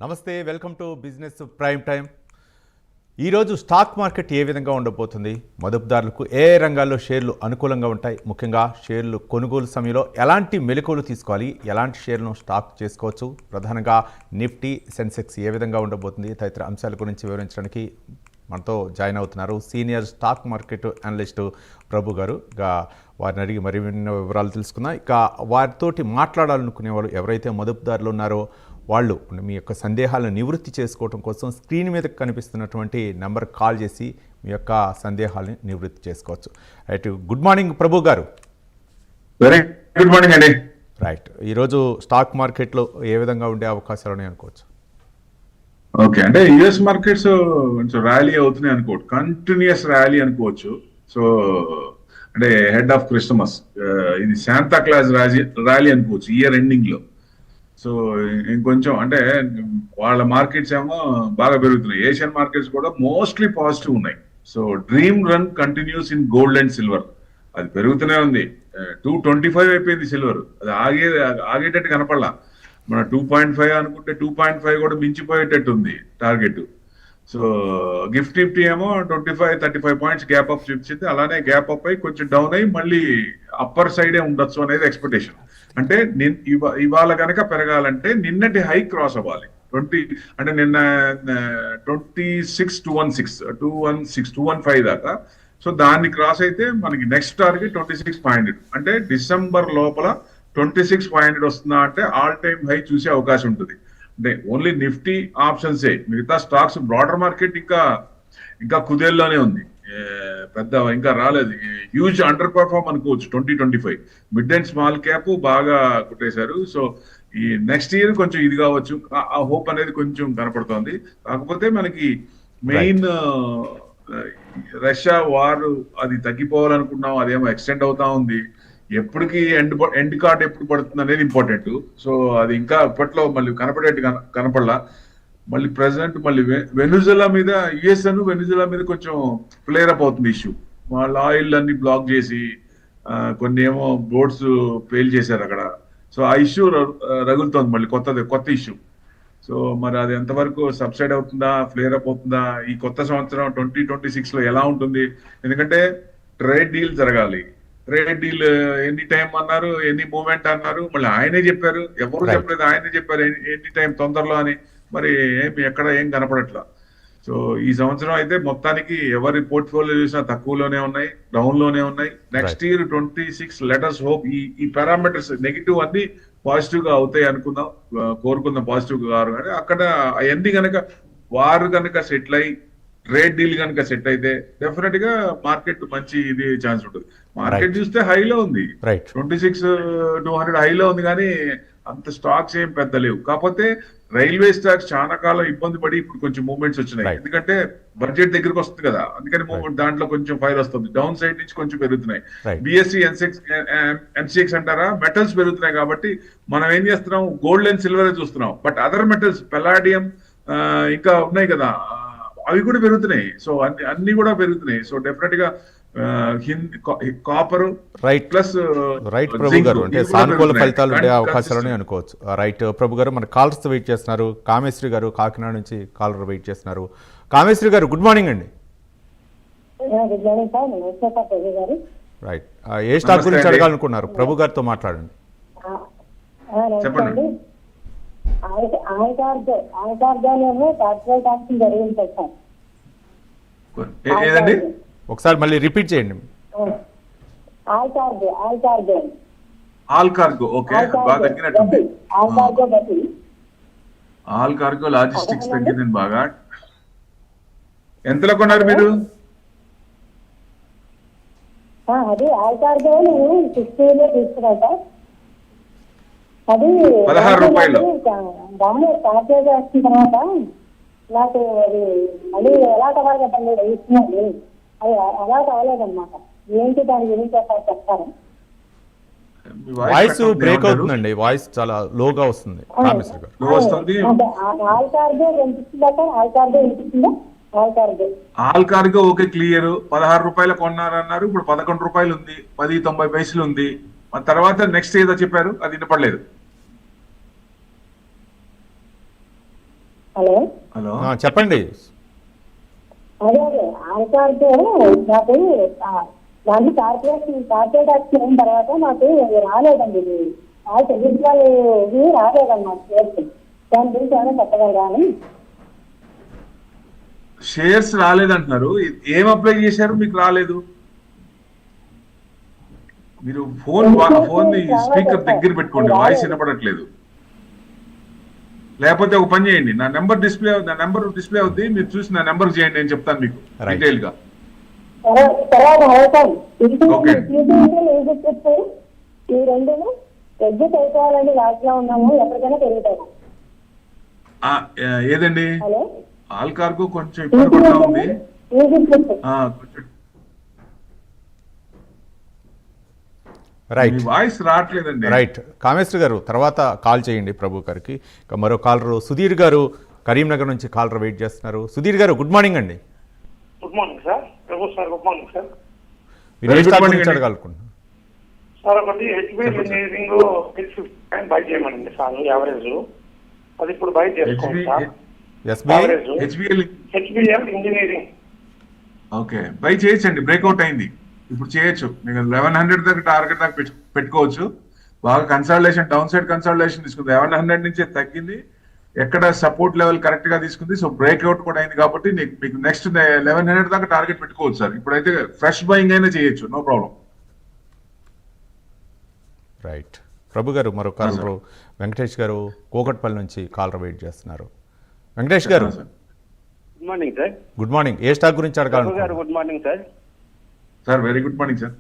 నమస్తే, welcome to business prime time. ఈరోజు stock market ఏ విధంగా ఉండబోతుంది, మదుపుదారులకు ఏ రంగాల్లో షేర్లు అనుకూలంగా ఉంటాయి, ముఖ్యంగా షేర్లు కొనుగోలు సమయంలో ఎలాంటి మెలకువలు తీసుకోవాలి, ఎలాంటి షేర్లను స్టాక్ చేసుకోవచ్చు, ప్రధానంగా నిఫ్టీ సెన్సెక్స్ ఏ విధంగా ఉండబోతుంది తదితర అంశాల గురించి వివరించడానికి మనతో జాయిన్ అవుతున్నారు సీనియర్ స్టాక్ మార్కెట్ అనలిస్టు ప్రభు గారు. వారిని అడిగి మరిన్ని వివరాలు తెలుసుకుందాం. ఇక వారితోటి మాట్లాడాలనుకునే వాళ్ళు ఎవరైతే మదుపుదారులు ఉన్నారో వాళ్ళు మీ యొక్క సందేహాలను నివృత్తి చేసుకోవడం కోసం స్క్రీన్ మీద కనిపిస్తున్నటువంటి నెంబర్ కాల్ చేసి మీ యొక్క సందేహాలను నివృత్తి చేసుకోవచ్చు. రైట్, గుడ్ మార్నింగ్ ప్రభు గారు. వెరీ గుడ్ మార్నింగ్ అండి. రైట్, ఈరోజు స్టాక్ మార్కెట్లో ఏ విధంగా ఉండే అవకాశాలు ఉన్నాయి అనుకోవచ్చు? ఓకే, అంటే యుఎస్ మార్కెట్స్ కొంచెం ర్యాలీ అవుతున్నాయి అనుకోవచ్చు, కంటిన్యూస్ ర్యాలీ అనుకోవచ్చు. సో అంటే హెడ్ ఆఫ్ క్రిస్టమస్, ఇది శాంతా క్లాస్ ర్యాలీ అనుకోవచ్చు ఇయర్ ఎండింగ్ లో. సో ఇంకొంచెం అంటే వాళ్ళ మార్కెట్స్ ఏమో బాగా పెరుగుతున్నాయి, ఏషియన్ మార్కెట్స్ కూడా మోస్ట్లీ పాజిటివ్ ఉన్నాయి. So dream run continuous in gold and silver, అది పెరుగుతూనే ఉంది. 225 అయిపోయింది సిల్వర్, అది ఆగేటట్టు కనపడలా. మన 2.5 అనుకుంటే 2.5 కూడా మించిపోయేటట్టు ఉంది టార్గెట్. సో నిఫ్టీ ఏమో 25-35 పాయింట్స్ గ్యాప్ అప్ చూపించింది. అలానే గ్యాప్ అప్ అయి కొంచెం డౌన్ అయ్యి మళ్ళీ అప్పర్ సైడే ఉండొచ్చు అనేది ఎక్స్పెక్టేషన్. అంటే ఇవాళ కనుక పెరగాలంటే నిన్నటి హై క్రాస్ అవ్వాలి. అంటే నిన్న 215 దాకా. సో దాన్ని క్రాస్ అయితే మనకి నెక్స్ట్ టార్గెట్ 26,500. అంటే డిసెంబర్ లోపల 26,500 వస్తుందా అంటే ఆల్ టైమ్ హై చూసే అవకాశం ఉంటుంది. అంటే ఓన్లీ నిఫ్టీ ఆప్షన్సే, మిగతా స్టాక్స్ బ్రాడర్ మార్కెట్ ఇంకా కుదేల్లోనే ఉంది, పెద్ద ఇంకా రాలేదు. హ్యూజ్ అండర్ పర్ఫార్మ్ అనుకోవచ్చు 2025. మిడ్ అండ్ స్మాల్ క్యాప్ బాగా కొట్టేశారు. సో ఈ నెక్స్ట్ ఇయర్ కొంచెం ఇది కావచ్చు, ఆ హోప్ అనేది కొంచెం కనపడుతోంది. కాకపోతే మనకి మెయిన్ రష్యా వార్ అది తగ్గిపోవాలనుకున్నాం, అదేమో ఎక్స్టెండ్ అవుతా ఉంది. ఎప్పటికి ఎండ్ కార్డ్ ఎప్పుడు పడుతుంది అనేది ఇంపార్టెంట్. సో అది ఇంకా ఇప్పట్లో మళ్ళీ కనపడేట్టు కనపడలా. మళ్ళీ ప్రెసిడెంట్ మళ్ళీ వెనుజులా మీద, యుఎస్ అను వెనుజులా మీద కొంచెం ఫ్లేర్ అప్ అవుతుంది ఇష్యూ. వాళ్ళ ఆయిల్ అన్ని బ్లాక్ చేసి కొన్ని ఏమో బోట్స్ పేల్ చేశారు అక్కడ. సో ఆ ఇష్యూ రగులుతోంది మళ్ళీ కొత్త ఇష్యూ. సో మరి అది ఎంతవరకు సబ్సైడ్ అవుతుందా, ఫ్లేర్ అప్ అవుతుందా, ఈ కొత్త సంవత్సరం 2026 లో ఎలా ఉంటుంది? ఎందుకంటే ట్రేడ్ డీల్ జరగాలి. ట్రేడ్ డీల్ ఎనీ టైం అన్నారు, ఎనీ మూమెంట్ అన్నారు, మళ్ళీ ఆయనే చెప్పారు, ఎవరు చెప్పలేదు, ఆయనే చెప్పారు ఎనీ టైం తొందరలో అని. మరి ఎక్కడ ఏం కనపడట్లా. సో ఈ సంవత్సరం అయితే మొత్తానికి ఎవరి పోర్ట్ఫోలియో చూసినా తక్కువలోనే ఉన్నాయి, డౌన్ లోనే ఉన్నాయి. నెక్స్ట్ ఇయర్ 26 లెటర్స్ హోప్ ఈ పారామీటర్స్ నెగిటివ్ అన్ని పాజిటివ్ గా అవుతాయి అనుకుందాం, కోరుకుందాం పాజిటివ్ గారు. కానీ అక్కడ అవన్నీ కనుక వారు కనుక సెటిల్ అయి ట్రేడ్ డీల్ కనుక సెట్ అయితే డెఫినెట్ గా మార్కెట్ మంచి ఇది ఛాన్స్ ఉంటుంది. మార్కెట్ చూస్తే హైలో ఉంది, 26,200 హైలో ఉంది, కానీ అంత స్టాక్స్ ఏం పెద్ద లేవు. కాకపోతే రైల్వే స్టాక్స్ చాలా కాలం ఇబ్బంది పడి ఇప్పుడు కొంచెం మూవ్మెంట్స్ వచ్చినాయి. ఎందుకంటే బడ్జెట్ దగ్గరకు వస్తుంది కదా, అందుకని మూవ్మెంట్ దాంట్లో కొంచెం ఫైర్ వస్తుంది. డౌన్ సైడ్ నుంచి కొంచెం పెరుగుతున్నాయి. బిఎస్సి ఎన్సిఎక్స్ అంటారా, మెటల్స్ పెరుగుతున్నాయి. కాబట్టి మనం ఏం చేస్తున్నాం, గోల్డ్ అండ్ సిల్వర్ చూస్తున్నాం. బట్ అదర్ మెటల్స్ పెలాడియం ఇంకా ఉన్నాయి కదా, అవి కూడా పెరుగుతున్నాయి. సో అన్ని కూడా పెరుగుతున్నాయి. సో డెఫినెట్ గా copper right plus right Prabhu గారు, అంటే సానుకూల ఫలితాలు ఉండే అవకాశాలని అనుకోవచ్చు. రైట్ ప్రభు గారు, మన కాలర్స్ వెయిట్ చేస్తున్నారు. కామేశ్వరి గారు కాకినాడ నుంచి కాలర్ వెయిట్ చేస్తున్నారు. కామేశ్వరి గారు, గుడ్ మార్నింగ్ అండి. రైట్, ఏ స్టాక్ గురించి అడగాలనుకున్నారు? ప్రభు గారితో మాట్లాడండి. చెప్పండి. ఏదండి, ఒకసారి మళ్ళీ రిపీట్ చేయండి. ఆల్ కార్గో, ఓకే, బాగా తగ్గినట్టుంది. ఆల్ కార్గో లాజిస్టిక్స్ తగ్గిందండి బాగా. ఎంతలో కొన్నారు మీరు? అది ఆల్ కార్గో 60లో తీసుకున్నా సార్. అది 16 రూపాయలు. దాన్ని ప్యాకేజ్ వచ్చిన తర్వాత నాకు అది మళ్ళీ ఎలా కావాలి చెప్పండి, ఇస్తున్నది అది ఎలా కావాలేదన్నమాట. ఏంటి దాని గురించి చెప్తారు? వాయిస్ బ్రేక్ అవుతుందండి, వాయిస్ చాలా లోగా వస్తుంది. ఆల్ కార్గో వినిపిస్తుందా? ఆల్ కార్గో వినిపిస్తుందా? All cargo okay, clear. 16 రూపాయలు కొన్నారన్నారు, ఇప్పుడు 11 రూపాయలు ఉంది, 10.90 పైసలు ఉంది. తర్వాత నెక్స్ట్ ఏదో చెప్పారు, అది వినపడలేదు. హలో హలో చెప్పండి. అదే ఆల్కార్తో నాకు దాన్ని కార్పొరేట్ యాక్షన్ అయిన తర్వాత నాకు రాలేదండి ఇది ఇది రాలేదన్నమాట షేర్స్. దాని గురించి ఏమైనా చెప్పగలరా అని. షేర్స్ రాలేదంటున్నారు, ఏం అప్లై చేశారు మీకు రాలేదు? మీరు ఫోన్ స్పీకర్ దగ్గర పెట్టుకోండి, వాయిస్ వినపడట్లేదు. లేకపోతే ఒక పని చేయండి, నా నెంబర్ డిస్ప్లే అవుద్ది, మీరు చూసి నా నెంబర్ చేయండి, నేను చెప్తాను మీకు డీటెయిల్ గా. తర్వాత ఓకే. ఈ రెండు ఎగ్జిట్ అయిపోవాలని లాస్ట్ లో ఉన్నాము, ఎప్పటికైనా పెరుగుతాము. ఏదండి హలో ఆల్కార్గో కొంచెం ఇబ్బంది పడతా ఉంది. కొంచెం రైట్, మీ వాయిస్ రావట్లేదండి. రైట్. కామేశ్వర్ గారు తర్వాత కాల్ చేయండి ప్రభు గారికి. ఇక మరో కాలరు సుధీర్ గారు కరీంనగర్ నుంచి కాలర్ వెయిట్ చేస్తున్నారు. సుధీర్ గారు గుడ్ మార్నింగ్ అండి. Good morning sir. Prabhu sir good morning sir. మీరు ఏ స్టాక్ గురించి అడగాలనుకుంటున్నారు? సార్ ఒకటి హెచ్బిఎల్ ఇంజనీరింగ్ 650 బై చేయమనండి సార్, యావరేజ్ అది ఇప్పుడు బై చేసుకోండి sir. HBL engineering okay, buy చేయొచ్చండి, బ్రేక్అవుట్ అయింది, ఇప్పుడు చేయొచ్చు. మీకు 1100 దగ్గర టార్గెట్ దాకా పెట్టుకోవచ్చు. బాగా కన్సల్టేషన్, డౌన్ సైడ్ కన్సల్టేషన్ తీసుకుంది, 1100 నుంచి తగ్గింది, ఎక్కడ సపోర్ట్ లెవెల్ కరెక్ట్ గా తీసుకుంది. సో బ్రేక్అవుట్ కూడా అయింది కాబట్టి మీకు నెక్స్ట్ 1100 దాకా టార్గెట్ పెట్టుకోవచ్చు సార్. ఇప్పుడైతే ఫ్రెష్ బయింగ్ అయినా చేయొచ్చు, నో ప్రాబ్లం. రైట్. ప్రభు గారు మరో కాలరు వెంకటేష్ గారు కోకట్పల్లి నుంచి కాలర్ వెయిట్ చేస్తున్నారు. వెంకటేష్ గారు good morning sir. Good morning. ఏ స్టాక్ గురించి అడగాలనుకుంటున్నారు? Good morning sir. Sir very good morning sir.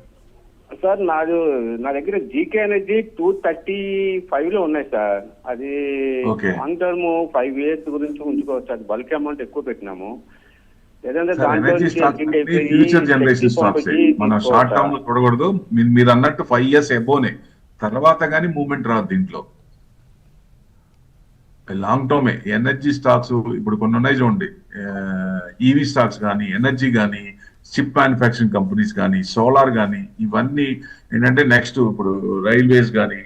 Sir నా దగ్గర జీకే ఎనర్జీ 235 లో ఉన్నాయి సార్. అది లాంగ్ టర్మ్ 5 years గురించి ఉంచుకోవచ్చు. అది బల్క్ అమౌంట్ ఎక్కువ పెట్టినాము. ఫ్యూచర్ జనరేషన్ స్టాక్స్ మనం షార్ట్ టర్మ్ లో చూడకూడదు. మీరు అన్నట్టు 5 years ఎబోనే, తర్వాత కానీ మూవ్మెంట్ రాదు దీంట్లో. లాంగ్ టర్మే ఎనర్జీ స్టాక్స్ ఇప్పుడు కొన్ని ఉన్నాయి చూడండి, ఈవీ స్టాక్స్ కానీ, ఎనర్జీ కానీ, చిప్ మ్యానుఫ్యాక్చరింగ్ కంపెనీస్ కానీ, సోలార్ కానీ, ఇవన్నీ ఏంటంటే నెక్స్ట్ ఇప్పుడు రైల్వేస్ కానీ,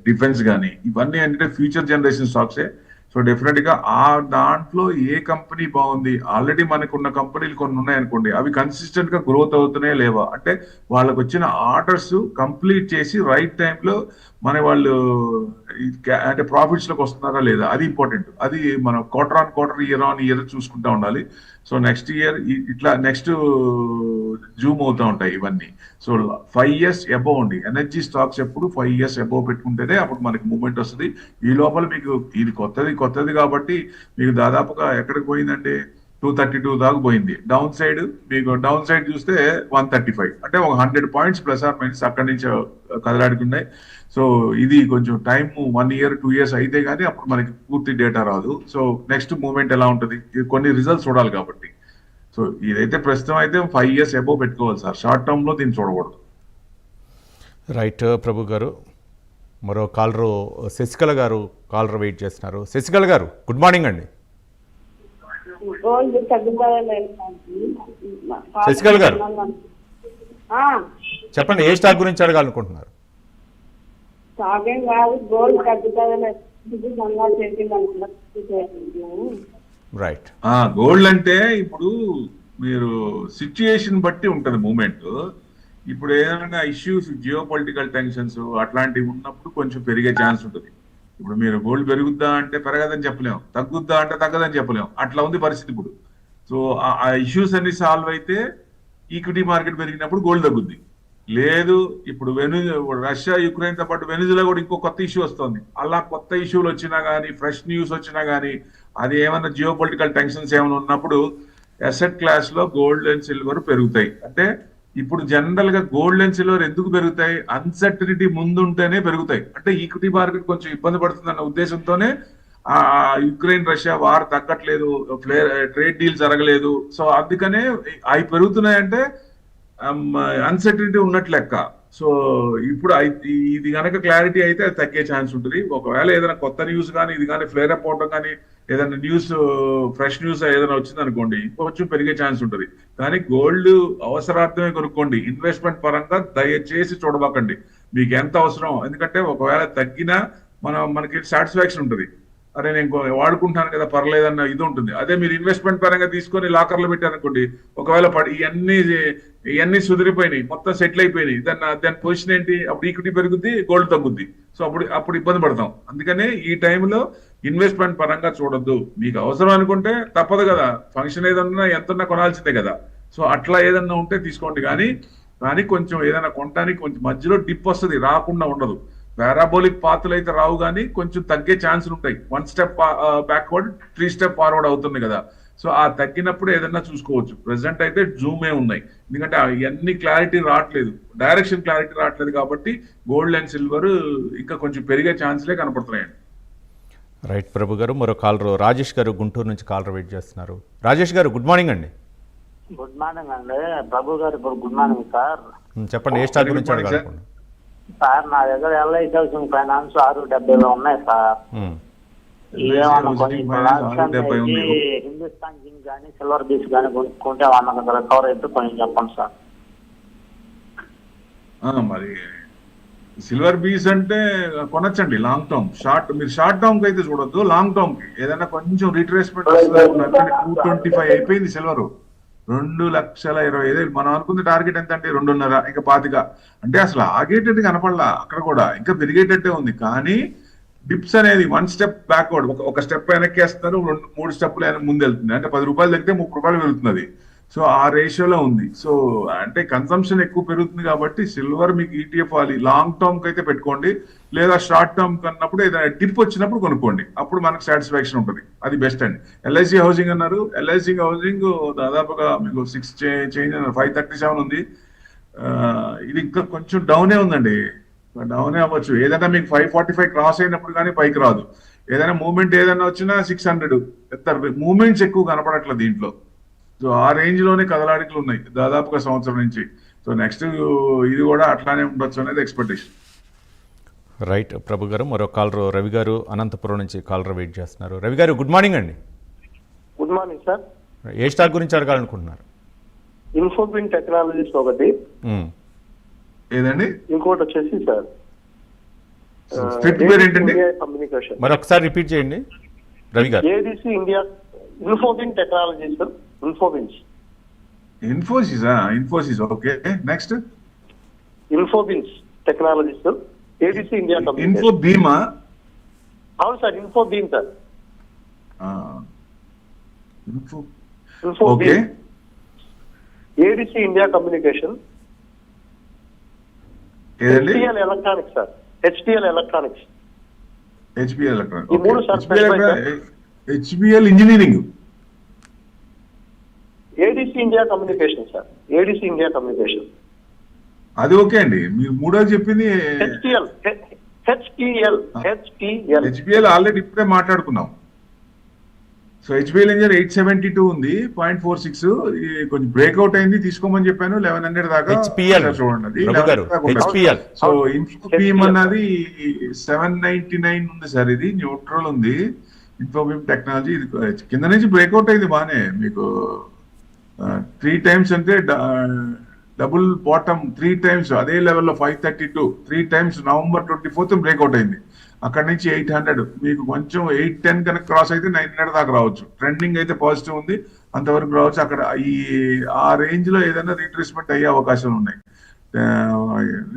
డిఫెన్స్ కానీ, ఇవన్నీ ఏంటంటే ఫ్యూచర్ జనరేషన్ స్టాక్సే. సో డెఫినెట్ గా ఆ దాంట్లో ఏ కంపెనీ బాగుంది, ఆల్రెడీ మనకున్న కంపెనీలు కొన్ని ఉన్నాయనుకోండి, అవి కన్సిస్టెంట్ గా గ్రోత్ అవుతున్నాయా లేవా, అంటే వాళ్ళకు వచ్చిన ఆర్డర్స్ కంప్లీట్ చేసి రైట్ టైంలో వాళ్ళు అంటే ప్రాఫిట్స్ లోకి వస్తున్నారా లేదా, అది ఇంపార్టెంట్. అది మనం quarter on quarter, year on year చూసుకుంటా ఉండాలి. సో నెక్స్ట్ ఇయర్ ఇట్లా నెక్స్ట్ జూమ్ అవుతా ఉంటాయి ఇవన్నీ. సో 5 years అబోవ్ అండి ఎనర్జీ స్టాక్స్. ఎప్పుడు 5 years అబోవ్ పెట్టుకుంటేనే అప్పుడు మనకి మూవ్మెంట్ వస్తుంది. ఈ లోపల మీకు ఇది కొత్తది కాబట్టి మీకు దాదాపుగా ఎక్కడికి పోయిందండి, 232 దాకా పోయింది. డౌన్ సైడ్ చూస్తే 135, అంటే ఒక 100 points ప్లస్ ఆర్ మైనస్ అక్కడి నుంచి కదలాడుకున్నాయి. సో ఇది కొంచెం టైం 1 year 2 years అయితే కానీ అప్పుడు మనకి పూర్తి డేటా రాదు. సో నెక్స్ట్ మూవ్మెంట్ ఎలా ఉంటుంది, కొన్ని రిజల్ట్స్ చూడాలి కాబట్టి. సో ఇదైతే ప్రస్తుతం అయితే 5 years అబోవ్ పెట్టుకోవాలి సార్, షార్ట్ టర్మ్ లో దీన్ని చూడకూడదు. రైట్ ప్రభు గారు. మరో కాలరు శశికళ గారు కాలర్ వెయిట్ చేస్తున్నారు. శశికళ గారు గుడ్ మార్నింగ్ అండి. శశికళ గారు చెప్పండి, ఏ స్టాక్ గురించి అడగాలనుకుంటున్నారు? రైట్. గోల్డ్ అంటే ఇప్పుడు మీరు సిచ్యుయేషన్ బట్టి ఉంటది మూమెంట్. ఇప్పుడు ఏదైనా ఇష్యూస్, జియో పొలిటికల్ టెన్షన్స్ అట్లాంటివి ఉన్నప్పుడు కొంచెం పెరిగే ఛాన్స్ ఉంటుంది. ఇప్పుడు మీరు గోల్డ్ పెరుగుద్దా అంటే పెరగదని చెప్పలేము, తగ్గుద్దా అంటే తగ్గదని చెప్పలేము, అట్లా ఉంది పరిస్థితి ఇప్పుడు. సో ఆ ఇష్యూస్ అన్ని సాల్వ్ అయితే ఈక్విటీ మార్కెట్ పెరిగినప్పుడు గోల్డ్ తగ్గుద్ది. లేదు ఇప్పుడు రష్యా యుక్రెయిన్ తో పాటు వెనిజులా కూడా ఇంకో కొత్త ఇష్యూ వస్తుంది. అలా కొత్త ఇష్యూలు వచ్చినా కానీ, ఫ్రెష్ న్యూస్ వచ్చినా కానీ, అది ఏమన్నా జియో పొలిటికల్ టెన్షన్స్ ఏమైనా ఉన్నప్పుడు అసెట్ క్లాస్ లో గోల్డ్ అండ్ సిల్వర్ పెరుగుతాయి. అంటే ఇప్పుడు జనరల్ గా గోల్డ్ అండ్ సిల్వర్ ఎందుకు పెరుగుతాయి, అన్సర్టనిటీ ముందుంటేనే పెరుగుతాయి. అంటే ఈక్విటీ మార్కెట్ కొంచెం ఇబ్బంది పడుతుంది అన్న ఉద్దేశంతోనే ఆ యుక్రెయిన్ రష్యా వార్ తగ్గట్లేదు, ట్రేడ్ డీల్ జరగలేదు. సో అందుకనే అవి పెరుగుతున్నాయంటే అన్సర్టనిటీ ఉన్నట్లు లెక్క. సో ఇప్పుడు ఇది కనుక క్లారిటీ అయితే అది తగ్గే ఛాన్స్ ఉంటుంది. ఒకవేళ ఏదైనా కొత్త న్యూస్ కానీ, ఇది కానీ ఫ్లేర్ అప్ అవడం కానీ, ఏదైనా న్యూస్ ఫ్రెష్ న్యూస్ ఏదైనా వచ్చింది అనుకోండి, కొంచెం పెరిగే ఛాన్స్ ఉంటుంది. కానీ గోల్డ్ అవసరార్థమే కొనుక్కోండి, ఇన్వెస్ట్మెంట్ పరంగా దయచేసి చూడబాకండి మీకు ఎంత అవసరం. ఎందుకంటే ఒకవేళ తగ్గినా మనకి సాటిస్ఫాక్షన్ ఉంటుంది. అరే నేను వాడుకుంటాను కదా పర్లేదన్న ఇది ఉంటుంది. అదే మీరు ఇన్వెస్ట్మెంట్ పరంగా తీసుకొని లాకర్లో పెట్టారనుకోండి, ఒకవేళ ఇవన్నీ సుదిరిపోయినాయి, మొత్తం సెటిల్ అయిపోయినాయి, దాని పొజిషన్ ఏంటి, అప్పుడు ఈక్విటీ పెరుగుద్ది, గోల్డ్ తగ్గుద్ది. సో అప్పుడు ఇబ్బంది పడతాం. అందుకనే ఈ టైంలో ఇన్వెస్ట్మెంట్ పరంగా చూడొద్దు. మీకు అవసరం అనుకుంటే తప్పదు కదా, ఫంక్షన్ ఏదన్నా ఎంతన్నా కొనాల్సిందే కదా. సో అట్లా ఏదన్నా ఉంటే తీసుకోండి. కానీ కొంచెం ఏదైనా కొనడానికి కొంచెం మధ్యలో డిప్ వస్తుంది, రాకుండా ఉండదు. పారాబోలిక్ పాత్రలు అయితే రావు, కానీ కొంచెం తగ్గే ఛాన్సులు ఉంటాయి. 1 స్టెప్ బ్యాక్వర్డ్ 3 స్టెప్ ఫార్వర్డ్ అవుతుంది కదా. సో ఆ తగ్గినప్పుడు ఏదన్నా చూసుకోవచ్చు. ప్రెసెంట్ అయితే జూమే ఉన్నాయి, ఎందుకంటే అవన్నీ క్లారిటీ రావట్లేదు, డైరెక్షన్ క్లారిటీ రావట్లేదు. కాబట్టి గోల్డ్ అండ్ సిల్వర్ ఇంకా కొంచెం పెరిగే ఛాన్స్లే కనపడుతున్నాయండి. రైట్ ప్రభు గారు, మరో కాలర్ రాజేష్ గారు గుంటూరు నుంచి కాలర్ వెయిట్ చేస్తున్నారు. రాజేష్ గారు గుడ్ మార్నింగ్ అండి. గుడ్ మార్నింగ్ అండి. ప్రభు గారు గుడ్ మార్నింగ్ సార్. చెప్పండి, ఏ స్టాక్ గురించి అడగాలనుకోండి. సార్ నా దగ్గర ఎల్ఐసి హౌసింగ్ ఫైనాన్స్ 670 ఉన్నాయి సార్. ఏమన్నా కొన్ని హిందుస్థాన్ జింక్ కానీ సిల్వర్ బీచ్ కానీ కొనుక్కుంటే వాళ్ళకి రికవర్ అయితే కొంచెం చెప్పండి సార్. మరి సిల్వర్ బీస్ అంటే కొనొచ్చండి లాంగ్ టర్మ్. మీరు షార్ట్ టర్మ్ కి అయితే చూడొద్దు, లాంగ్ టర్మ్ కి ఏదైనా కొంచెం రీట్రేస్మెంట్ వస్తుంది. 225 అయిపోయింది సిల్వర్, 2,20,000. మనం అనుకున్న టార్గెట్ ఎంత అంటే 2.5, ఇంకా 25. అంటే అసలు ఆగేటట్టు కనపడలా, అక్కడ కూడా ఇంకా పెరిగేటట్టే ఉంది. కానీ డిప్స్ అనేది 1 స్టెప్ బ్యాక్వర్డ్, ఒక స్టెప్ వెనక్కి వేస్తున్నారు, 3 స్టెప్లు ముందు వెళ్తుంది. అంటే 10 రూపాయలు తగ్గితే 30 రూపాయలు పెరుగుతుంది. సో ఆ రేషియోలో ఉంది. సో అంటే కన్సంప్షన్ ఎక్కువ పెరుగుతుంది కాబట్టి సిల్వర్ మీకు ఈటీఎఫ్వాలి. లాంగ్ టర్మ్ కి అయితే పెట్టుకోండి, లేదా షార్ట్ టర్మ్ కన్నప్పుడు ఏదైనా డిప్ వచ్చినప్పుడు కొనుక్కోండి, అప్పుడు మనకు సాటిస్ఫాక్షన్ ఉంటుంది. అది బెస్ట్ అండి. ఎల్ఐసి హౌసింగ్ అన్నారు, ఎల్ఐసి హౌసింగ్ దాదాపుగా మీకు 6 చేంజ్ 537 ఉంది. ఇది ఇంకా కొంచెం డౌనే ఉందండి, డౌనే అవ్వచ్చు. ఏదైనా మీకు 545 క్రాస్ అయినప్పుడు కానీ పైకి రాదు. ఏదైనా మూవ్మెంట్ ఏదైనా వచ్చినా 600 మూవ్మెంట్స్ ఎక్కువ కనపడట్లేదు దీంట్లో. సో ఆ రేంజ్ లోనే కదలాడికలు ఉన్నాయి దాదాపుగా సంవత్సరం నుంచి. సో నెక్స్ట్ ఇది కూడా అట్లానే ఉండొచ్చు అనేది ఎక్స్పెక్టేషన్. రైట్ ప్రభు గారు, మరో కాలర్ రవి గారు అనంతపురం నుంచి కాలర్ వెయిట్ చేస్తున్నారు. రవి గారు గుడ్ మార్నింగ్ అండి. Good morning sir. ఏ స్టాక్ గురించి అడగాలనుకుంటున్నారు? ఇన్ఫోబిన్ టెక్నాలజీస్ ఒకటి, ఏదండి ఇంకోటి వచ్చేసి సార్ స్ట్రిక్ట్ పేరు ఏంటండి? కమ్యూనికేషన్. మరి ఒకసారి రిపీట్ చేయండి రవి గారు. ADC India Infobeans technologies, Infosys okay. Next Infobeans technologies, ADC India communication. Info బీమా? అవును sir, Infobeans sir. Okay. ADC India communication, ఏదండి? HPL electronics sir. HPL electronics. ఈ మూడు sir. HPL engineering. ADC India communication sir. ADC India communication అది okay అండి. మీరు మూడోది చెప్పింది హెచ్పిఎల్ ఆల్రెడీ ఇప్పుడే మాట్లాడుకున్నాం. సో హెచ్పిఎల్ ఇంజన్ 872 ఉంది, 0.46. కొంచెం బ్రేక్అవుట్ అయింది, తీసుకోమని చెప్పాను 1100 దాకా. చూడండి, సో ఇన్ఫోబీమ్ అన్నది 799 ఉంది సార్. ఇది న్యూట్రల్ ఉంది. ఇన్ఫోబీమ్ టెక్నాలజీ ఇది కింద నుంచి బ్రేక్అవుట్ అయింది బాగానే. మీకు 3 టైమ్స్ అంటే డబుల్ బాటమ్ 3 టైమ్స్ అదే లెవెల్లో 532 3 టైమ్స్ November 24th బ్రేక్అవుట్ అయింది. అక్కడ నుంచి 800, మీకు కొంచెం 810 కనుక క్రాస్ అయితే 900 దాకా రావచ్చు. ట్రెండింగ్ అయితే పాజిటివ్ ఉంది, అంతవరకు రావచ్చు. అక్కడ ఆ రేంజ్ లో ఏదైనా రీట్రేస్మెంట్ అయ్యే అవకాశాలు ఉన్నాయి.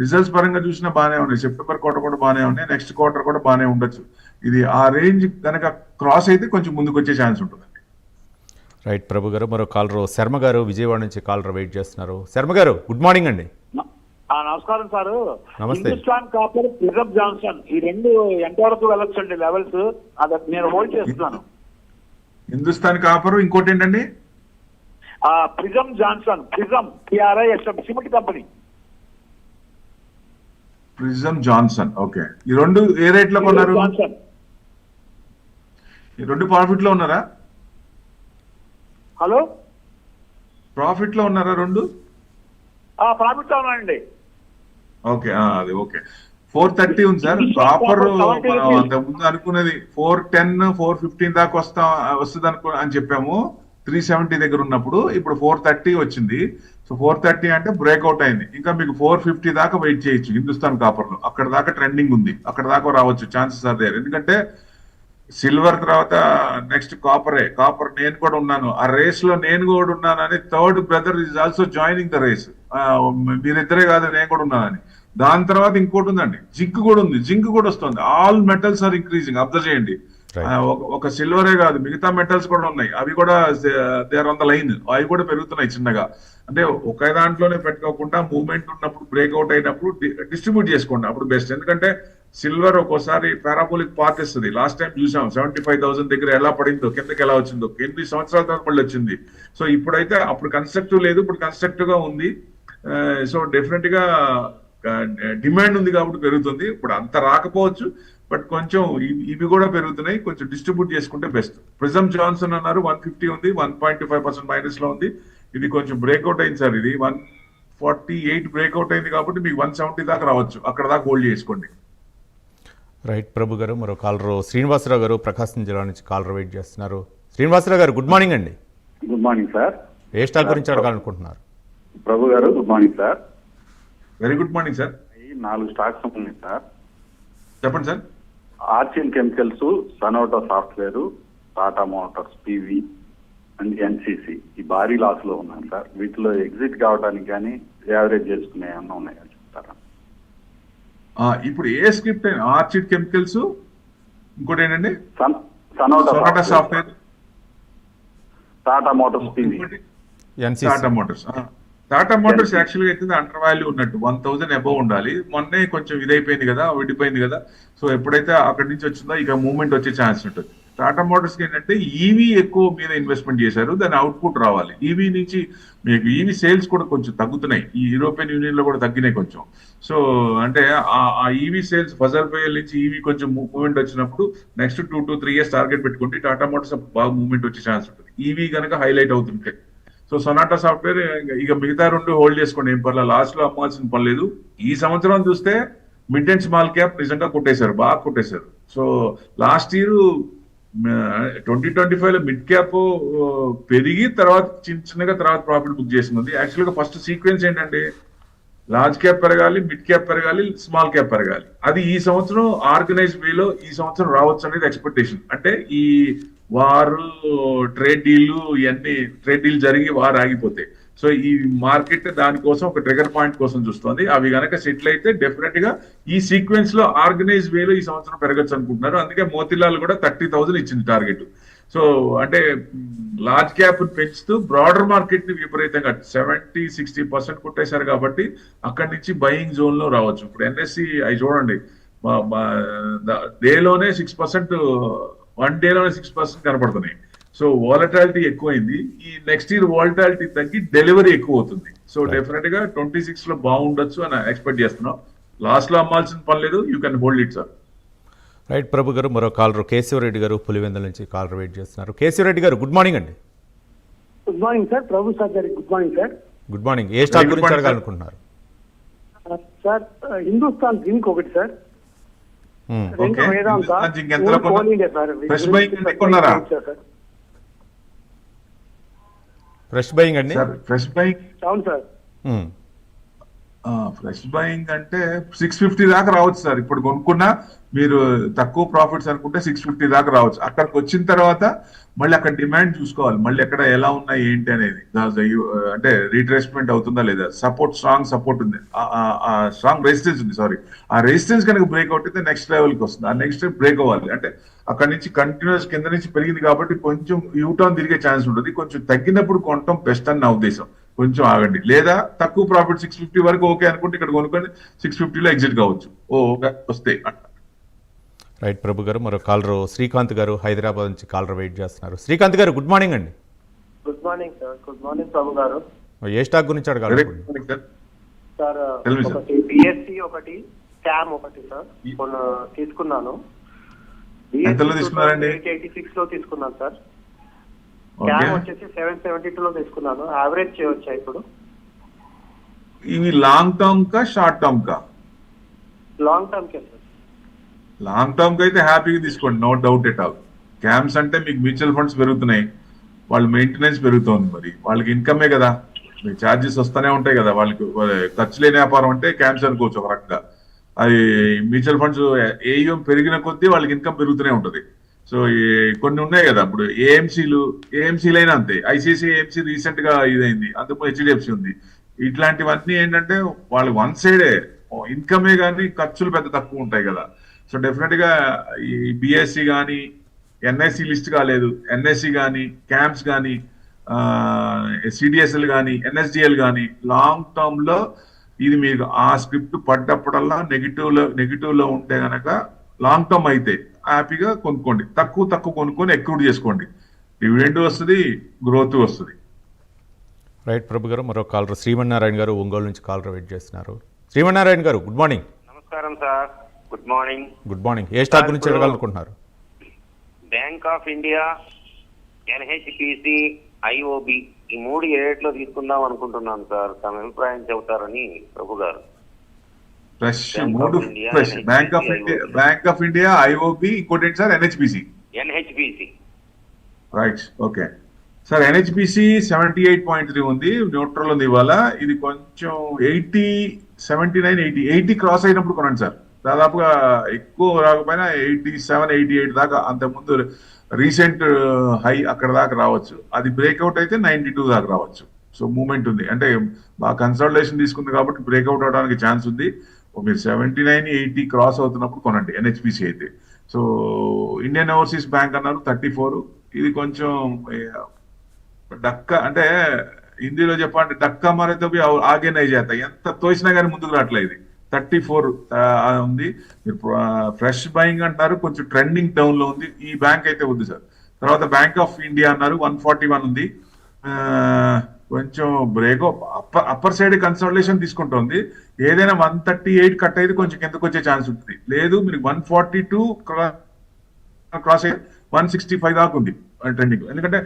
రిజల్ట్స్ పరంగా చూసినా బాగానే ఉన్నాయి. సెప్టెంబర్ క్వార్టర్ కూడా బాగానే ఉన్నాయి, నెక్స్ట్ క్వార్టర్ కూడా బాగానే ఉండొచ్చు. ఇది ఆ రేంజ్ కనుక క్రాస్ అయితే కొంచెం ముందుకు వచ్చే ఛాన్స్ ఉంటుంది. రైట్ ప్రభు గారు, మరో కాలర్ శర్మ గారు విజయవాడ నుంచి కాలర్ వెయిట్ చేస్తున్నారు. శర్మ గారు గుడ్ మార్నింగ్ అండి. నమస్కారం సార్. నమస్తే. హిందుస్థాన్ కాపర్, ప్రిజం జాన్సన్, ఈ రెండు ఎంతవరకు వెళ్ళొచ్చండి లెవెల్స్? అది నేను హోల్డ్ చేస్తున్నాను. హిందుస్థాన్ కాపర్, ఇంకోటి ఏంటండి? Prism Johnson, prism PRISM cement company. Prism Johnson, okay. ఈ రెండు ఏ రేట్ లో కొన్నారు? ఈ రెండు ప్రాఫిట్ లో ఉన్నారా? హలో, ప్రాఫిట్ లో ఉన్నారా రెండు? ప్రాఫిట్ లో ఉన్నాయండి. ఓకే, అది ఓకే. 430 ఉంది సార్. కాపర్ మనం అంతకుముందు అనుకున్నది 410 415 దాకా వస్తుంది అని చెప్పాము 370 దగ్గర ఉన్నప్పుడు. ఇప్పుడు 430 వచ్చింది. సో 430 అంటే బ్రేక్అవుట్ అయింది. ఇంకా మీకు 450 దాకా వెయిట్ చేయొచ్చు హిందుస్థాన్ కాపర్ లో. అక్కడ దాకా ట్రెండింగ్ ఉంది, అక్కడ దాకా రావచ్చు, ఛాన్సెస్ ఆర్ దేర్. ఎందుకంటే సిల్వర్ తర్వాత నెక్స్ట్ కాపర్ నేను కూడా ఉన్నాను ఆ రేస్ లో, నేను కూడా ఉన్నాను అని third brother is also joining the race. మీరిద్దరే కాదు, నేను కూడా ఉన్నానని. దాని తర్వాత ఇంకోటి ఉందండి, జింక్ కూడా ఉంది, జింక్ కూడా వస్తుంది. All metals are increasing, observe చేయండి. ఒక సిల్వరే కాదు, మిగతా మెటల్స్ కూడా ఉన్నాయి, అవి కూడా they are on the line, అవి కూడా పెరుగుతున్నాయి చిన్నగా. అంటే ఒకే దాంట్లోనే పెట్టుకోకుండా మూవ్మెంట్ ఉన్నప్పుడు, బ్రేక్అవుట్ అయినప్పుడు డిస్ట్రిబ్యూట్ చేసుకోండి, అప్పుడు బెస్ట్. ఎందుకంటే సిల్వర్ ఒక్కోసారి పారాబోలిక్ పాత్ ఇస్తుంది. లాస్ట్ టైం చూసాం 75,000 దగ్గర ఎలా పడిందో, కిందకి ఎలా వచ్చిందో, 8 సంవత్సరాల తర్వాత మళ్ళీ వచ్చింది. సో ఇప్పుడైతే అప్పుడు కన్స్ట్రక్టివ్ లేదు, ఇప్పుడు కన్స్ట్రక్టివ్ గా ఉంది. సో డెఫినెట్ గా డిమాండ్ ఉంది కాబట్టి పెరుగుతుంది. ఇప్పుడు అంత రాకపోవచ్చు, బట్ కొంచెం ఇవి కూడా పెరుగుతున్నాయి, కొంచెం డిస్ట్రిబ్యూట్ చేసుకుంటే బెస్ట్. ప్రిజమ్ జాన్సన్ అన్నారు 150 ఉంది, 1.25% మైనస్ లో ఉంది. ఇది కొంచెం బ్రేక్అవుట్ అయింది సార్, ఇది 148 బ్రేక్అవుట్ అయింది కాబట్టి మీకు 170 దాకా రావచ్చు, అక్కడ దాకా హోల్డ్ చేసుకోండి. రైట్ ప్రభు గారు. మరో కాలర్ శ్రీనివాసరావు గారు ప్రకాశం జిల్లా నుంచి కాలర్ వెయిట్ చేస్తున్నారు. శ్రీనివాసరావు గారు గుడ్ మార్నింగ్ అండి. Good morning sir. ఏ స్టాక్ గురించి అడగాలనుకుంటున్నారు? ప్రభు గారు good morning sir. Very good morning sir. 4 stocks ఉన్నాయి సార్. చెప్పండి sir. Archean chemicals, Sonata software, Tata Motors PV and NCC ఈ భారీ లాస్ లో ఉన్నాను సార్. వీటిలో ఎగ్జిట్ కావడానికి కానీ యావరేజ్ చేసుకునే ఏమన్నా ఉన్నాయా చెప్తారా? ఇప్పుడు ఏ స్క్రిప్ట్ అయినా ఆర్చిడ్ కెమికల్స్, ఇంకోటి ఏంటండి Sonata software, Tata Motors PV, Tata Motors యాక్చువల్గా అయితే అండర్ వాల్యూ ఉన్నట్టు 1000 అబౌవ్ ఉండాలి. మొన్నే కొంచెం ఇదైపోయింది కదా, విడిపోయింది కదా. సో ఎప్పుడైతే అక్కడి నుంచి వచ్చిందో ఇక మూవ్మెంట్ వచ్చే ఛాన్స్ ఉంటుంది. టాటా మోటార్స్ కి ఏంటంటే ఈవీ ఎక్కువ మీద ఇన్వెస్ట్మెంట్ చేశారు, దాని అవుట్పుట్ రావాలి. ఈవీ నుంచి మీకు ఈవీ సేల్స్ కూడా కొంచెం తగ్గుతున్నాయి, ఈ యూరోపియన్ యూనియన్ లో కూడా తగ్గినాయి కొంచెం. సో అంటే ఆ ఈవీ సేల్స్ ఫజల్ పేయల్ నుంచి ఈవీ కొంచెం మూవ్మెంట్ వచ్చినప్పుడు నెక్స్ట్ 2 to 3 years టార్గెట్ పెట్టుకుంటే టాటా మోటార్స్ బాగా మూవ్మెంట్ వచ్చే ఛాన్స్ ఉంటుంది, ఈవీ కనుక హైలైట్ అవుతుంటే. సో సొనాటా సాఫ్ట్వేర్ ఇక మిగతా 2 హోల్డ్ చేసుకోండి, ఏం పర్లేదు, లాస్ట్ లో అమ్మాల్సిన పని లేదు. ఈ సంవత్సరం చూస్తే మిడ్ అండ్ స్మాల్ క్యాప్ నిజంగా కొట్టేశారు, బాగా కొట్టేశారు. సో లాస్ట్ ఇయర్ 2025 లో మిడ్ క్యాప్ పెరిగి తర్వాత చిన్నగా తర్వాత ప్రాఫిట్ బుక్ చేసింది. యాక్చువల్ గా ఫస్ట్ సీక్వెన్స్ ఏంటంటే లార్జ్ క్యాప్ పెరగాలి, మిడ్ క్యాప్ పెరగాలి, స్మాల్ క్యాప్ పెరగాలి. అది ఈ సంవత్సరం ఆర్గనైజ్ వేలో ఈ సంవత్సరం రావచ్చు అనేది ఎక్స్పెక్టేషన్. అంటే ఈ వారు ట్రేడ్ డీల్ జరిగి వారు ఆగిపోతాయి. సో ఈ మార్కెట్ దానికోసం ఒక ట్రిగర్ పాయింట్ కోసం చూస్తుంది. అవి కనుక సెటిల్ అయితే డెఫినెట్ గా ఈ సీక్వెన్స్ లో ఆర్గనైజ్ వేలో ఈ సంవత్సరం పెరగచ్చు అనుకుంటున్నారు. అందుకే మోతిలాల్ కూడా 30,000 ఇచ్చింది టార్గెట్. సో అంటే లార్జ్ క్యాప్ పెంచుతూ బ్రాడర్ మార్కెట్ ని విపరీతంగా 70-60% కొట్టేశారు కాబట్టి అక్కడి నుంచి బయింగ్ జోన్ లో రావచ్చు. ఇప్పుడు ఎన్ఎస్సి అవి చూడండి, డేలోనే 6%, 1 డేలోనే 6% కనపడుతున్నాయి. సో వాలటాలిటీ ఎక్కువైంది. ఈ నెక్స్ట్ ఇయర్ వాలటాలిటీ తగ్గి డెలివరీ ఎక్కువ అవుతుంది. సో డెఫినెట్ గా 26 లో బాగుండొచ్చు అని ఎక్స్పెక్ట్ చేస్తున్నాం. లాస్ట్ లో అమ్మాల్సిన పని లేదు, you can hold it sir. Right Prabhu గారు. మరో కాలర్ కేశవరెడ్డి గారు పులివెందుల నుంచి కాలర్ వెయిట్ చేస్తున్నారు. కేశవరెడ్డి గారు గుడ్ మార్నింగ్ అండి. Good morning sir. Prabhu sir గారి good morning sir. Good morning. ఏ స్టాక్ గురించి అడగాలనుకుంటున్నారు? సార్ హిందుస్థాన్ జింక్ ఒకటి సార్, రెండు వేదాంత, ఫ్రెష్ బయింగ్ అండి. ఫ్రెష్ బయింగ్ అవును సార్. ఫ్రెష్ బయింగ్ అంటే 650 దాకా రావచ్చు సార్. ఇప్పుడు కొనుక్కున్నా మీరు తక్కువ ప్రాఫిట్స్ అనుకుంటే 650 దాకా రావచ్చు. అక్కడికి వచ్చిన తర్వాత మళ్ళీ అక్కడ డిమాండ్ చూసుకోవాలి, మళ్ళీ ఎక్కడ ఎలా ఉన్నాయి ఏంటి అనేది. అంటే రీట్రేస్మెంట్ అవుతుందా లేదా, స్ట్రాంగ్ సపోర్ట్ ఉంది, స్ట్రాంగ్ రెసిస్టెన్స్ ఉంది, సారీ. ఆ రెసిస్టెన్స్ కనుక బ్రేక్ అవుట్ అయితే నెక్స్ట్ లెవెల్కి వస్తుంది. ఆ నెక్స్ట్ బ్రేక్ అవ్వాలి అంటే అక్కడ నుంచి కంటిన్యూస్ కింద నుంచి పెరిగింది కాబట్టి కొంచెం యూటర్న్ తిరిగే ఛాన్స్ ఉంటుంది. కొంచెం తగ్గినప్పుడు కొనటం బెస్ట్ అని నా ఉద్దేశం. కొంచెం ఆగండి, లేదా తక్కువ ప్రాఫిట్ 650 వరకు ఓకే అనుకుంటే ఇక్కడ కొనుక్కొని 650 లో ఎగ్జిట్ కావచ్చు. వస్తే రైట్ ప్రభు గారు. మరో కాలర్ శ్రీకాంత్ గారు హైదరాబాద్ నుంచి కాలర్ వెయిట్ చేస్తున్నారు. శ్రీకాంత్ గారు గుడ్ మార్నింగ్ అండి. Good morning sir. Good morning Prabhu గారు. ఏ స్టాక్ గురించి అడగాలి సార్? ఒకటి బిఎస్సి, ఒకటి క్యామ్ ఒకటి సార్ తీసుకున్నాను. ఎంతలో తీసుకున్నారండి? 886 లో తీసుకున్నాను సార్. క్యామ్ వచ్చేసి 772 లో తీసుకున్నాను. యావరేజ్ చేయవచ్చా ఇప్పుడు? ఇవి లాంగ్ టర్మ్ కా షార్ట్ టర్మ్ కా? లాంగ్ టర్మ్ కే సార్. లాంగ్ టర్మ్ కి అయితే హ్యాపీగా తీసుకోండి, no doubt at all. CAMS అంటే మీకు మ్యూచువల్ ఫండ్స్ పెరుగుతున్నాయి, వాళ్ళ మెయింటెనెన్స్ పెరుగుతోంది, మరి వాళ్ళకి ఇన్కమే కదా, మీకు ఛార్జెస్ వస్తూనే ఉంటాయి కదా. వాళ్ళకి ఖర్చు లేని వ్యాపారం అంటే క్యామ్స్ అనుకోవచ్చు ఒక రకంగా. అది మ్యూచువల్ ఫండ్స్ ఏయుఎం పెరిగిన కొద్దీ వాళ్ళకి ఇన్కమ్ పెరుగుతూనే ఉంటుంది. సో కొన్ని ఉన్నాయి కదా, ఇప్పుడు ఏఎంసీలైనా అంతే, ఐసిఐసిఐ ఏఎంసీ రీసెంట్ గా ఇదైంది, అందుకు హెచ్డిఎఫ్సి ఉంది. ఇట్లాంటివన్నీ ఏంటంటే వాళ్ళు వన్ సైడే ఇన్కమే కానీ ఖర్చులు పెద్ద తక్కువ ఉంటాయి కదా. సో డెఫినెట్ గా ఈ బిఎస్సి కానీ ఎన్ఐసి లిస్ట్ కాలేదు, ఎన్ఎస్సి కానీ క్యాంప్స్ కానీ సిడిఎస్ఎల్ కానీ ఎన్ఎస్డిఎల్ కానీ లాంగ్ టర్మ్ లో ఇది మీకు ఆ స్క్రిప్ట్ పడ్డప్పుడల్లా నెగిటివ్ లో ఉంటే గనక లాంగ్ టర్మ్ అయితే హ్యాపీగా కొనుక్కోండి, తక్కువ కొనుక్కొని ఎక్రూట్ చేసుకోండి, డివిడెండ్ వస్తుంది, గ్రోత్ వస్తుంది. రైట్ ప్రభు గారు, మరో కాలర్ శ్రీమన్నారాయణ గారు ఒంగోలు నుంచి కాలర్ వెయిట్ చేస్తున్నారు. శ్రీమన్నారాయణ గారు గుడ్ మార్నింగ్. నమస్కారం sir. Good morning. Good morning. ఏ స్టాక్ గురించి అడగాలనుకుంటున్నారు? Bank of India, NHPC, IOB ఈ 3 ఏ రేట్లో తీసుకుందాం అనుకుంటున్నాను సార్. తమ అభిప్రాయం చెబుతారని ప్రభు గారు. బ్యాంక్ ఆఫ్ ఇండియా, ఐఓబి, ఇంకోటి ఏంటి sir? NHPC. Right, okay sir. NHPC 78.3 ఉంది, న్యూట్రల్ ఉంది ఇవాళ. ఇది కొంచెం 80, 79, 80 క్రాస్ అయినప్పుడు కొనండి సార్. దాదాపుగా ఎక్కువ రాకపోయినా 87, 88 దాకా, అంతకుముందు రీసెంట్ హై అక్కడ దాకా రావచ్చు. అది బ్రేక్అవుట్ అయితే 92 దాకా రావచ్చు. సో మూమెంట్ ఉంది, అంటే బాగా కన్సల్టేషన్ తీసుకుంది కాబట్టి బ్రేక్అవుట్ అవడానికి ఛాన్స్ ఉంది. మీరు 79, 80 క్రాస్ అవుతున్నప్పుడు కొనండి ఎన్హెచ్పిసి అయితే. సో ఇండియన్ ఓవర్సీస్ బ్యాంక్ అన్నారు 34. ఇది కొంచెం డక్క, అంటే హిందీలో చెప్పాలంటే డక్కా మారైతే ఆగే నై చేత, ఎంత తోసినా కానీ ముందుకు రావట్లేదు. 34 ఉంది. మీరు ఫ్రెష్ బయింగ్ అంటారు, కొంచెం ట్రెండింగ్ డౌన్ లో ఉంది. ఈ బ్యాంక్ అయితే ఉంది సార్. తర్వాత బ్యాంక్ ఆఫ్ ఇండియా అన్నారు 141 ఉంది, కొంచెం బ్రేక్ అప్పర్ సైడ్ కన్సల్టేషన్ తీసుకుంటుంది. ఏదైనా 138 కట్ అయితే కొంచెం కిందకు వచ్చే ఛాన్స్ ఉంటుంది. లేదు మీరు 142 క్రాస్ అయితే 165 దాకా ఉంది ట్రెండింగ్. ఎందుకంటే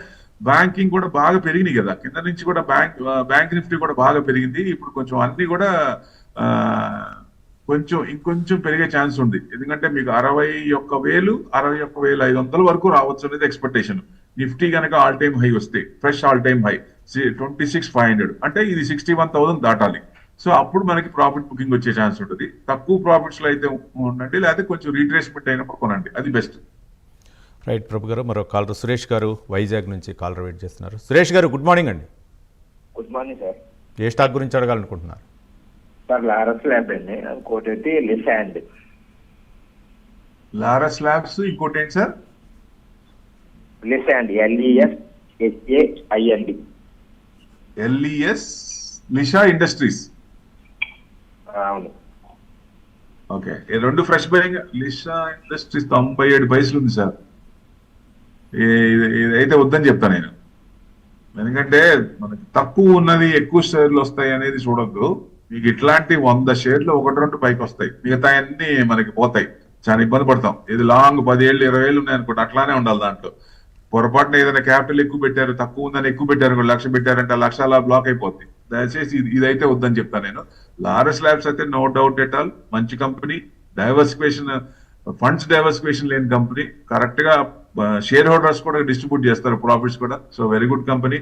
బ్యాంకింగ్ కూడా బాగా పెరిగినాయి కదా, కింద నుంచి కూడా బ్యాంక్ నిఫ్టీ కూడా బాగా పెరిగింది. ఇప్పుడు కొంచెం అన్ని కూడా ఇంకొంచెం పెరిగే ఛాన్స్ ఉంది. ఎందుకంటే మీకు 61,000, 61,500 వరకు రావచ్చు అనేది ఎక్స్పెక్టేషన్. నిఫ్టీ కనుక ఆల్ టైమ్ హై వస్తే, ఫ్రెష్ ఆల్ టైమ్ హై 26,500, అంటే ఇది 61,000 దాటాలి. సో అప్పుడు మనకి ప్రాఫిట్ బుకింగ్ వచ్చే ఛాన్స్ ఉంటుంది. తక్కువ ప్రాఫిట్స్ లో అయితే ఉండండి, లేకపోతే కొంచెం రీట్రేస్మెంట్ అయినప్పుడు కొనండి, అది బెస్ట్. రైట్ ప్రభు గారు, మరో కాలర్ సురేష్ గారు వైజాగ్ నుంచి కాలర్ వెయిట్ చేస్తున్నారు. సురేష్ గారు గుడ్ మార్నింగ్ అండి. Good morning sir. ఏ స్టాక్ గురించి అడగాలనుకుంటున్నారు? సార్ లారస్ ల్యాబ్ అండి, ఇంకోటి అయితే లిసాండ్. లారస్ ల్యాబ్స్, ఇంకోటి ఏంటి సార్? లిసాండ్, LESHAIND. లిషా ఇండస్ట్రీస్. అవును. ఓకే, ఈ రెండు ఫ్రెష్ బయింగ్. లిషా ఇండస్ట్రీస్ 97 పైసలు ఉంది సార్. ఇదైతే వద్దని చెప్తాను నేను. ఎందుకంటే మనకి తక్కువ ఉన్నది ఎక్కువ షేర్లు వస్తాయి అనేది చూడొద్దు. మీకు ఇట్లాంటి 100 షేర్లు 1-2 పైకి వస్తాయి, మిగతా అన్ని మనకి పోతాయి. చాలా ఇబ్బంది పడతాం. ఇది లాంగ్ 10 ఏళ్ళు 20 ఏళ్ళు ఉన్నాయి అనుకోండి, అట్లానే ఉండాలి. దాంట్లో పొరపాటున ఏదైనా క్యాపిటల్ ఎక్కువ పెట్టారు, తక్కువ ఉందని ఎక్కువ పెట్టారు, 1 లక్ష పెట్టారంటే 1 లక్ష అలా బ్లాక్ అయిపోద్ది. దయచేసి ఇదైతే వద్దని చెప్తాను నేను. లారస్ ల్యాబ్స్ అయితే నో డౌట్ ఎట్ ఆల్ మంచి కంపెనీ, డైవర్సిఫికేషన్, ఫండ్స్ డైవర్సిఫికేషన్ లేని కంపెనీ. కరెక్ట్ గా షేర్ హోల్డర్స్ కూడా డిస్ట్రిబ్యూట్ చేస్తారు ప్రాఫిట్స్ కూడా. So very good company.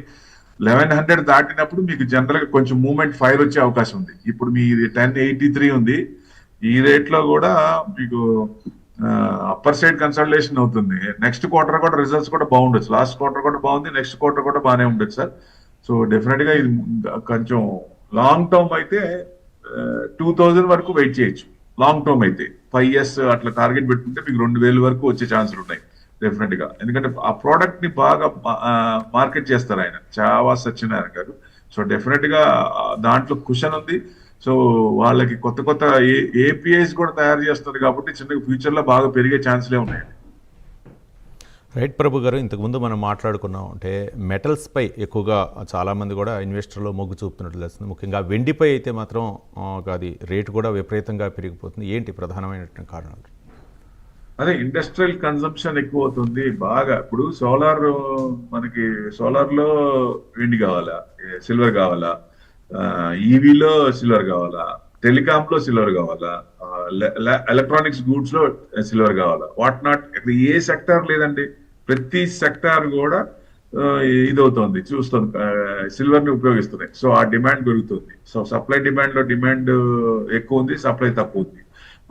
1100 దాటినప్పుడు మీకు జనరల్ గా కొంచెం మూవ్మెంట్ ఫైర్ వచ్చే అవకాశం ఉంది. ఇప్పుడు మీ 1083 ఉంది. ఈ రేట్ లో కూడా మీకు అప్పర్ సైడ్ కన్సల్టేషన్ అవుతుంది. నెక్స్ట్ క్వార్టర్ కూడా రిజల్ట్స్ కూడా బాగుండొచ్చు. లాస్ట్ క్వార్టర్ కూడా బాగుంది, నెక్స్ట్ క్వార్టర్ కూడా బాగానే ఉండొచ్చు సార్. సో డెఫినెట్ గా ఇది కొంచెం లాంగ్ టర్మ్ అయితే 2000 వరకు వెయిట్ చేయొచ్చు. లాంగ్ టర్మ్ అయితే 5 years అట్లా టార్గెట్ పెట్టుకుంటే మీకు 2000 వరకు వచ్చే ఛాన్సులు ఉన్నాయి డెఫినెట్ గా. ఎందుకంటే ఆ ప్రోడక్ట్ ని బాగా మార్కెట్ చేస్తారు ఆయన, చావా సత్యనారాయణ గారు. సో డెఫినెట్ గా దాంట్లో కుషన్ ఉంది. సో వాళ్ళకి కొత్త ఏపీఐస్ కూడా తయారు చేస్తారు కాబట్టి చిన్నగా ఫ్యూచర్ లో బాగా పెరిగే ఛాన్స్లే ఉన్నాయండి. రైట్ ప్రభు గారు, ఇంతకుముందు మనం మాట్లాడుకున్నాం అంటే మెటల్స్ పై ఎక్కువగా చాలామంది కూడా ఇన్వెస్టర్లో మొగ్గు చూపుతున్నట్లు తెలుస్తుంది. ముఖ్యంగా వెండిపై అయితే మాత్రం అది రేటు కూడా విపరీతంగా పెరిగిపోతుంది. ఏంటి ప్రధానమైనటువంటి కారణాలు? అదే ఇండస్ట్రియల్ కన్సంప్షన్ ఎక్కువ అవుతుంది బాగా. ఇప్పుడు సోలార్, మనకి సోలార్ లో వెండి కావాలా, సిల్వర్ కావాలా, ఈవీలో సిల్వర్ కావాలా, టెలికామ్ లో సిల్వర్ కావాలా, ఎలక్ట్రానిక్స్ గూడ్స్ లో సిల్వర్ కావాలా, వాట్ నాట్. ఏ సెక్టార్ లేదండి, ప్రతి సెక్టార్ కూడా ఇదవుతుంది, చూస్తుంది, సిల్వర్ ని ఉపయోగిస్తున్నాయి. సో ఆ డిమాండ్ పెరుగుతుంది. సో సప్లై డిమాండ్ లో డిమాండ్ ఎక్కువ ఉంది, సప్లై తక్కువ ఉంది.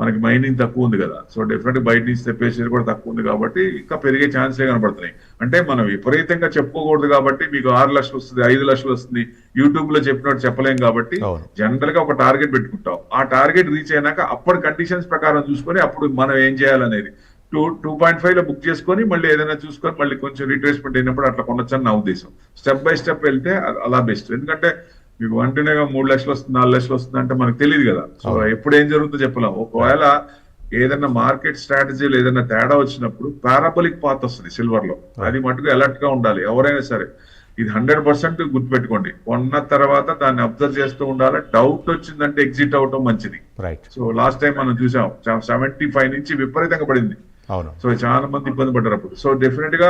మనకి మైనింగ్ తక్కువ ఉంది కదా, సో డెఫినెట్ బయట నుంచి తెప్పేసేది కూడా తక్కువ ఉంది కాబట్టి ఇంకా పెరిగే ఛాన్స్లే కనబడుతున్నాయి. అంటే మనం విపరీతంగా చెప్పుకోకూడదు కాబట్టి మీకు 6 లక్షలు వస్తుంది, 5 లక్షలు వస్తుంది, యూట్యూబ్ లో చెప్పినట్టు చెప్పలేం కాబట్టి జనరల్ గా ఒక టార్గెట్ పెట్టుకుంటాం. ఆ టార్గెట్ రీచ్ అయినాక అప్పటి కండిషన్స్ ప్రకారం చూసుకొని అప్పుడు మనం ఏం చేయాలనేది 2.5 లో బుక్ చేసుకొని మళ్ళీ ఏదైనా చూసుకొని మళ్ళీ కొంచెం రీట్రేస్మెంట్ అయినప్పుడు అట్లా కొనొచ్చని నా ఉద్దేశం. స్టెప్ బై స్టెప్ వెళ్తే అలా బెస్ట్. ఎందుకంటే మీకు వెంటనేగా 3 లక్షలు వస్తుంది, 4 లక్షలు వస్తుంది అంటే మనకు తెలియదు కదా, సో ఎప్పుడు ఏం జరుగుతుందో చెప్పలేం. ఒకవేళ ఏదైనా మార్కెట్ స్ట్రాటజీలో ఏదైనా తేడా వచ్చినప్పుడు పారాబోలిక్ పాత్ వస్తుంది సిల్వర్ లో, అది మటుకు అలర్ట్ గా ఉండాలి ఎవరైనా సరే. ఇది 100% గుర్తుపెట్టుకోండి. కొన్న తర్వాత దాన్ని అబ్జర్వ్ చేస్తూ ఉండాలి. డౌట్ వచ్చిందంటే ఎగ్జిట్ అవటం మంచిది. సో లాస్ట్ టైం మనం చూసాం 75 నుంచి విపరీతంగా పడింది. సో చాలా మంది ఇబ్బంది పడ్డారు అప్పుడు. సో డెఫినెట్ గా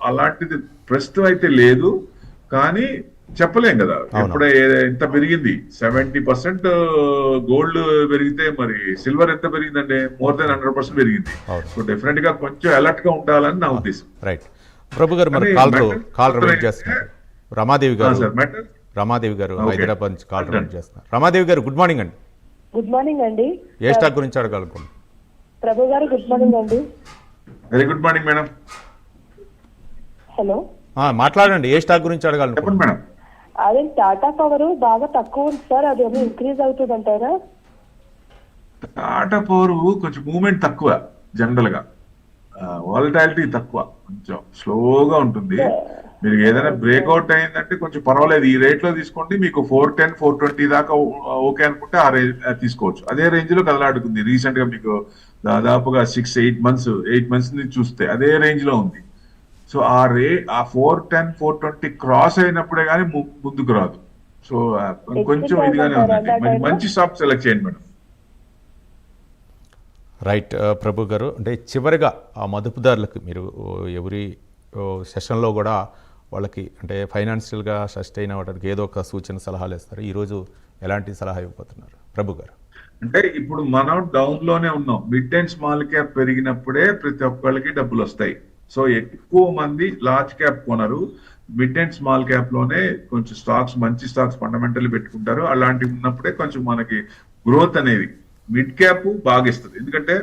అలాంటిది ప్రస్తుతం అయితే లేదు, కానీ చెప్పలేం కదా ఎప్పుడే ఎంత పెరిగింది. 70% గోల్డ్ పెరిగితే మరి సిల్వర్ ఎంత పెరిగిందంటే మోర్ దెన్ 100% పెరిగింది. సో డెఫినెట్ గా కొంచెం అలర్ట్ గా ఉండాలని నా ఉద్దేశం. రైట్ ప్రభు గారు, మరి కాలర్ వెయిట్ చేస్తున్నారు. రమాదేవి గారు హైదరాబాద్ నుంచి కాలర్ వెయిట్ చేస్తున్నారు. రమాదేవి గారు గుడ్ మార్నింగ్ అండి. గుడ్ మార్నింగ్ అండి. ఏ స్టాక్ గురించి అడగాలనుకోండి? ప్రభు గారు గుడ్ మార్నింగ్ అండి. Very good morning madam. Hello మాట్లాడండి, ఏ స్టాక్ గురించి అడగాలనుకోండి మేడం? అదే టాటా పవర్ బాగా తక్కువ ఉంది సార్, అదేమో ఇంక్రీజ్ అవుతుంది అంటారా? టాటా పవర్ కొంచెం మూవ్మెంట్ తక్కువ, జనరల్ గా వాలటాలిటీ తక్కువ, కొంచెం స్లోగా ఉంటుంది. మీరు ఏదైనా బ్రేక్అవుట్ అయిందంటే కొంచెం పర్వాలేదు, ఈ రేట్ లో తీసుకోండి. మీకు 410, 420 దాకా ఓకే అనుకుంటే ఆ రేంజ్ తీసుకోవచ్చు. అదే రేంజ్ లో కదలాడుతుంది. రీసెంట్ గా మీకు దాదాపుగా 6-8 మంత్స్ నుంచి చూస్తే అదే రేంజ్ లో ఉంది. సో ఆ 410, 420 క్రాస్ అయినప్పుడే కానీ ముందుకు రాదు. సో కొంచెం ఇదిగానే ఉంది. మంచి స్టాక్ సెలెక్ట్ చేయండి మేడం. రైట్ ప్రభు గారు, అంటే చివరిగా ఆ మదుపుదారులకు మీరు ఎవరి సెషన్లో కూడా వాళ్ళకి అంటే ఫైనాన్షియల్గా సస్టైన్ అవ్వడానికి ఏదో ఒక సూచన సలహాలు ఇస్తారు. ఈరోజు ఎలాంటి సలహా ఇవ్వబోతున్నారు ప్రభు గారు? అంటే ఇప్పుడు మనం డౌన్ లోనే ఉన్నాం. మిడ్ అండ్ స్మాల్ క్యాప్ పెరిగినప్పుడే ప్రతి ఒక్కళ్ళకి డబ్బులు వస్తాయి. సో ఎక్కువ మంది లార్జ్ క్యాప్ కొనరు, మిడ్ అండ్ స్మాల్ క్యాప్ లోనే కొంచెం స్టాక్స్, మంచి స్టాక్స్ ఫండమెంటల్ పెట్టుకుంటారు. అలాంటివి ఉన్నప్పుడే కొంచెం మనకి గ్రోత్ అనేది. మిడ్ క్యాప్ బాగా ఇస్తుంది, ఎందుకంటే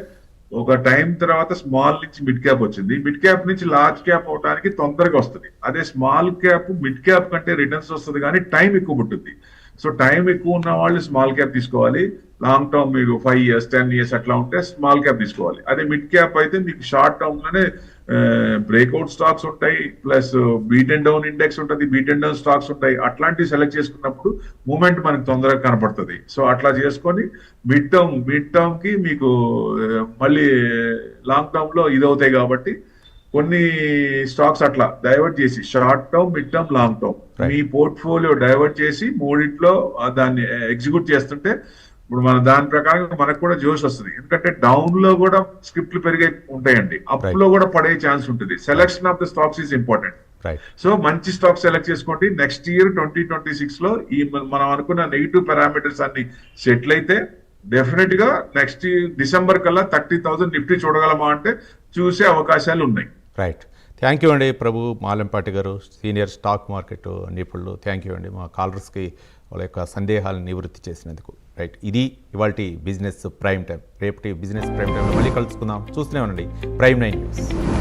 ఒక టైం తర్వాత స్మాల్ నుంచి మిడ్ క్యాప్ వచ్చింది, మిడ్ క్యాప్ నుంచి లార్జ్ క్యాప్ అవడానికి తొందరగా వస్తుంది. అదే స్మాల్ క్యాప్ మిడ్ క్యాప్ కంటే రిటర్న్స్ వస్తుంది కానీ టైం ఎక్కువ పుట్టింది. సో టైం ఎక్కువ ఉన్న వాళ్ళు స్మాల్ క్యాప్ తీసుకోవాలి. లాంగ్ టర్మ్ మీకు 5 years 10 years అట్లా ఉంటే స్మాల్ క్యాప్ తీసుకోవాలి. అదే మిడ్ క్యాప్ అయితే మీకు షార్ట్ టర్మ్ లోనే బ్రేక్అవుట్ స్టాక్స్ ఉంటాయి, plus beat and down index ఉంటుంది, బీట్ అండ్ డౌన్ స్టాక్స్ ఉంటాయి. అట్లాంటివి సెలెక్ట్ చేసుకున్నప్పుడు మూమెంట్ మనకు తొందరగా కనపడుతుంది. సో అట్లా చేసుకొని మిడ్ టర్మ్ కి మీకు మళ్ళీ లాంగ్ టర్మ్ లో ఇదవుతాయి. కాబట్టి కొన్ని స్టాక్స్ అట్లా డైవర్ట్ చేసి short term, mid term, long term మీ పోర్ట్ఫోలియో డైవర్ట్ చేసి మూడిట్లో దాన్ని ఎగ్జిక్యూట్ చేస్తుంటే ఇప్పుడు మన దాని ప్రకారం మనకు కూడా జోష్ వస్తుంది. ఎందుకంటే డౌన్ లో కూడా స్క్రిప్ట్లు పెరిగే ఉంటాయండి, అప్ లో కూడా పడే ఛాన్స్ ఉంటుంది. Selection of the stocks is important. So మంచి స్టాక్ సెలెక్ట్ చేసుకోండి. నెక్స్ట్ ఇయర్ 2026 లో ఈ మనం అనుకున్న నెగిటివ్ పారామీటర్స్ అన్ని సెటిల్ అయితే డెఫినెట్ గా నెక్స్ట్ డిసెంబర్ కల్లా 30,000 నిఫ్టీ చూడగలమా అంటే చూసే అవకాశాలు ఉన్నాయి. రైట్, థ్యాంక్ యూ అండి ప్రభు మాలెంపాటి గారు, సీనియర్ స్టాక్ మార్కెట్ నిపుణులు. థ్యాంక్ యూ అండి మా కాలర్స్కి వాళ్ళ యొక్క సందేహాలను నివృత్తి చేసినందుకు. రైట్, ఇది ఇవాల్టి బిజినెస్ ప్రైమ్ టైం. రేపటి బిజినెస్ ప్రైమ్ టైంలో మళ్ళీ కలుసుకుందాం. చూస్తూనే ఉండండి Prime 9 News.